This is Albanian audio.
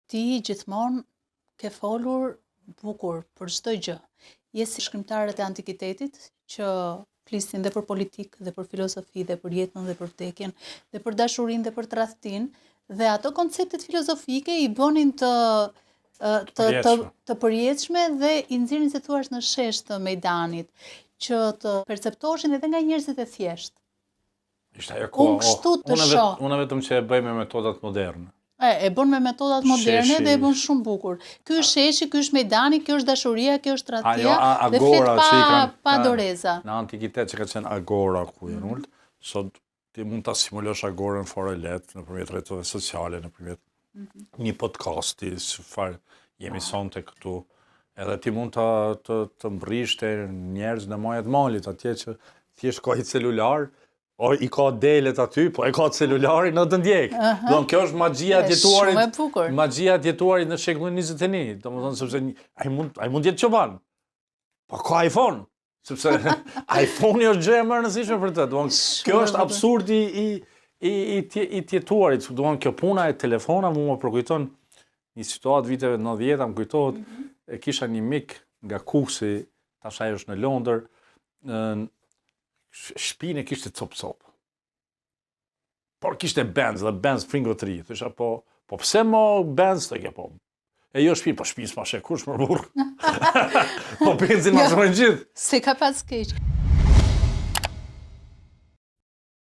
ti gjithmonë ke folur bukur për çdo gjë. Je si shkrimtarët e antikitetit që flisin dhe për politikë, dhe për filozofi, dhe për jetën, dhe për vdekjen, dhe për dashurinë, dhe për tradhtinë, dhe ato konceptet filozofike i bënin të përjetshme dhe i nxjerrin se thua në shesh të mejdanit, që të perceptoheshin edhe nga njerëzit e thjeshtë. Ishte ajo kohë. Unë vetëm që e bëj me metodat moderne. E bën me metodat moderne dhe e bën shumë bukur. Ky është sheshi, ky është mejdani, kjo është dashuria, kjo është tradhtia dhe flet pa doreza. Në antikitet që ka qenë agora ku janë ult, sot ti mund ta simulosh agorën fare lehtë nëpërmjet rrjeteve sociale, nëpërmjet një podcasti, çfarë jemi sonte këtu. Edhe ti mund të mbrish te njerëz në majat malit, atje që thjesht ka një celular, i ka delet aty, po e ka celularin në të ndjek. Kjo është magjia djetuarit. Magjia djetuarit në shekullin 21. Domethënë sepse ai mund jetë çoban. Po ka iPhone, sepse iPhone-i është gjë e rëndësishme për të. Kjo është absurdi i djetuarit. Domethënë kjo puna e telefonave më përkujton një situatë viteve 90, më kujtohet, kisha një mik nga Kusi, tash ai është në Londër, shtëpinë kishte cop-cop. Por kishte Benz, dhe Benz Fringo 3. Thysha, po pse mo Benz të ke po? E jo shtëpi, po shtëpi s'ma shekush më burr. Po benzin ma shmojnë gjithë. Se ka pas keq.